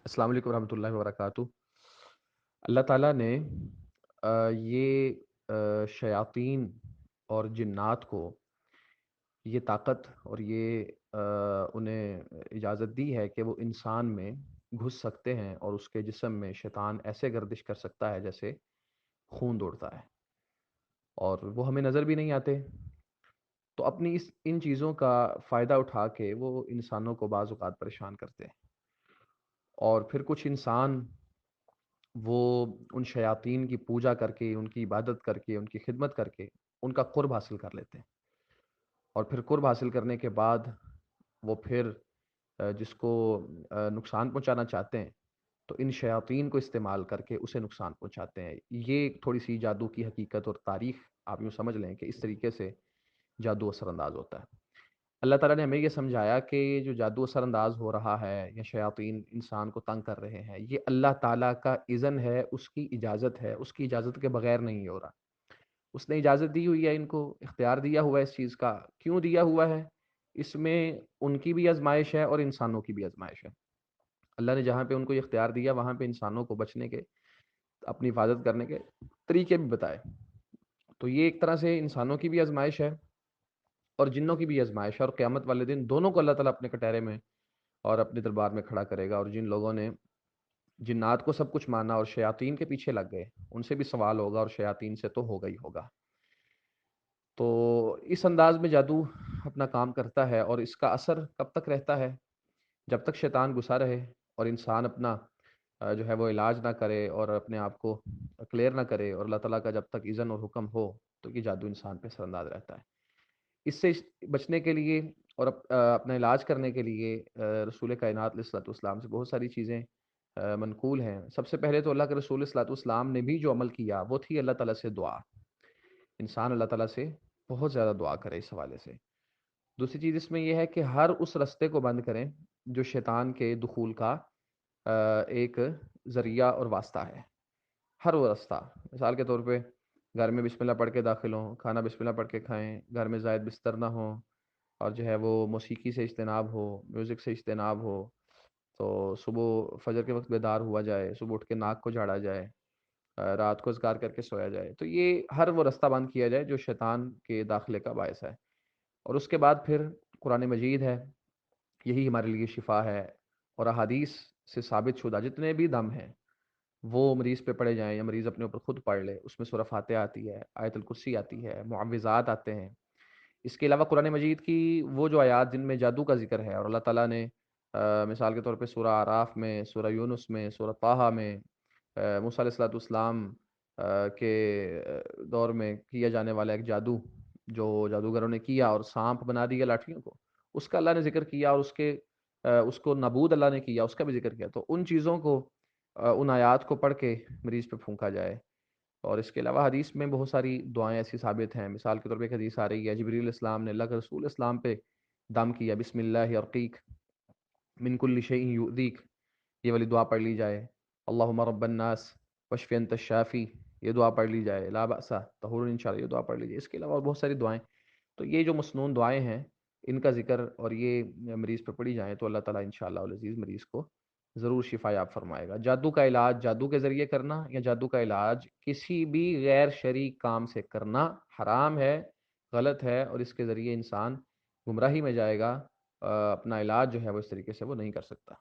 السلام علیکم ورحمۃ اللہ وبرکاتہ۔ اللہ تعالیٰ نے یہ شیاطین اور جنات کو یہ طاقت اور یہ انہیں اجازت دی ہے کہ وہ انسان میں گھس سکتے ہیں اور اس کے جسم میں شیطان ایسے گردش کر سکتا ہے جیسے خون دوڑتا ہے، اور وہ ہمیں نظر بھی نہیں آتے۔ تو اپنی ان چیزوں کا فائدہ اٹھا کے وہ انسانوں کو بعض اوقات پریشان کرتے ہیں، اور پھر کچھ انسان وہ ان شیاطین کی پوجا کر کے، ان کی عبادت کر کے، ان کی خدمت کر کے ان کا قرب حاصل کر لیتے ہیں، اور پھر قرب حاصل کرنے کے بعد وہ پھر جس کو نقصان پہنچانا چاہتے ہیں تو ان شیاطین کو استعمال کر کے اسے نقصان پہنچاتے ہیں۔ یہ تھوڑی سی جادو کی حقیقت اور تاریخ آپ یوں سمجھ لیں کہ اس طریقے سے جادو اثر انداز ہوتا ہے۔ اللہ تعالیٰ نے ہمیں یہ سمجھایا کہ یہ جو جادو اثر انداز ہو رہا ہے یا شیاطین انسان کو تنگ کر رہے ہیں، یہ اللہ تعالیٰ کا اذن ہے، اس کی اجازت ہے، اس کی اجازت کے بغیر نہیں ہو رہا۔ اس نے اجازت دی ہوئی ہے، ان کو اختیار دیا ہوا ہے اس چیز کا۔ کیوں دیا ہوا ہے؟ اس میں ان کی بھی آزمائش ہے اور انسانوں کی بھی آزمائش ہے۔ اللہ نے جہاں پہ ان کو یہ اختیار دیا وہاں پہ انسانوں کو بچنے کے، اپنی حفاظت کرنے کے طریقے بھی بتائے۔ تو یہ ایک طرح سے انسانوں کی بھی آزمائش ہے اور جنوں کی بھی آزمائش ہے، اور قیامت والے دن دونوں کو اللہ تعالیٰ اپنے کٹہرے میں اور اپنے دربار میں کھڑا کرے گا۔ اور جن لوگوں نے جنات کو سب کچھ مانا اور شیاطین کے پیچھے لگ گئے، ان سے بھی سوال ہوگا، اور شیاطین سے تو ہوگا ہی ہوگا۔ تو اس انداز میں جادو اپنا کام کرتا ہے، اور اس کا اثر کب تک رہتا ہے؟ جب تک شیطان گھسا رہے اور انسان اپنا جو ہے وہ علاج نہ کرے اور اپنے آپ کو کلیئر نہ کرے، اور اللہ تعالیٰ کا جب تک اذن اور حکم ہو تو یہ جادو انسان پہ اثر انداز رہتا ہے۔ اس سے بچنے کے لیے اور اپنا علاج کرنے کے لیے رسول کائنات علیہ الصلوۃ والسلام سے بہت ساری چیزیں منقول ہیں۔ سب سے پہلے تو اللہ کے رسول صلی اللہ علیہ وسلم نے بھی جو عمل کیا وہ تھی اللہ تعالیٰ سے دعا۔ انسان اللہ تعالیٰ سے بہت زیادہ دعا کرے اس حوالے سے۔ دوسری چیز اس میں یہ ہے کہ ہر اس رستے کو بند کریں جو شیطان کے دخول کا ایک ذریعہ اور واسطہ ہے۔ ہر وہ رستہ، مثال کے طور پہ گھر میں بسم اللہ پڑھ کے داخل ہوں، کھانا بسم اللہ پڑھ کے کھائیں، گھر میں زائد بستر نہ ہوں، اور جو ہے وہ موسیقی سے اجتناب ہو، میوزک سے اجتناب ہو، تو صبح فجر کے وقت بیدار ہوا جائے، صبح اٹھ کے ناک کو جھاڑا جائے، رات کو اذکار کر کے سویا جائے۔ تو یہ ہر وہ رستہ بند کیا جائے جو شیطان کے داخلے کا باعث ہے۔ اور اس کے بعد پھر قرآن مجید ہے، یہی ہمارے لیے شفا ہے، اور احادیث سے ثابت شدہ جتنے بھی دم ہیں وہ مریض پہ پڑے جائیں یا مریض اپنے اوپر خود پڑھ لے۔ اس میں سورہ فاتحہ آتی ہے، آیت الکرسی آتی ہے، معوذات آتے ہیں۔ اس کے علاوہ قرآن مجید کی وہ جو آیات جن میں جادو کا ذکر ہے، اور اللہ تعالیٰ نے مثال کے طور پہ سورہ اعراف میں، سورہ یونس میں، سورہ طٰہٰ میں موسیٰ علیہ الصلوۃ والسلام کے دور میں کیا جانے والا ایک جادو جو جادوگروں نے کیا اور سانپ بنا دیا لاٹھیوں کو، اس کا اللہ نے ذکر کیا، اور اس کو نابود اللہ نے کیا، اس کا بھی ذکر کیا۔ تو ان چیزوں کو، ان آیات کو پڑھ کے مریض پہ پھونکا جائے۔ اور اس کے علاوہ حدیث میں بہت ساری دعائیں ایسی ثابت ہیں۔ مثال کے طور پہ ایک حدیث آ رہی ہے، جبریل علیہ السلام نے اللہ کے رسول اسلام پہ دم کیا، بسم اللہ ارقیک من کل شیء یؤذیک، یہ والی دعا پڑھ لی جائے۔ اللہم رب الناس واشف انت الشافی، یہ دعا پڑھ لی جائے۔ لا بأس طہور انشاءاللہ، یہ دعا پڑھ لی جائے۔ اس کے علاوہ اور بہت ساری دعائیں، تو یہ جو مسنون دعائیں ہیں ان کا ذکر اور یہ مریض پہ پڑھی جائیں تو اللہ تعالیٰ انشاءاللہ العزیز مریض کو ضرور شفا یاب فرمائے گا۔ جادو کا علاج جادو کے ذریعے کرنا یا جادو کا علاج کسی بھی غیر شرعی کام سے کرنا حرام ہے، غلط ہے، اور اس کے ذریعے انسان گمراہی میں جائے گا۔ اپنا علاج جو ہے وہ اس طریقے سے وہ نہیں کر سکتا۔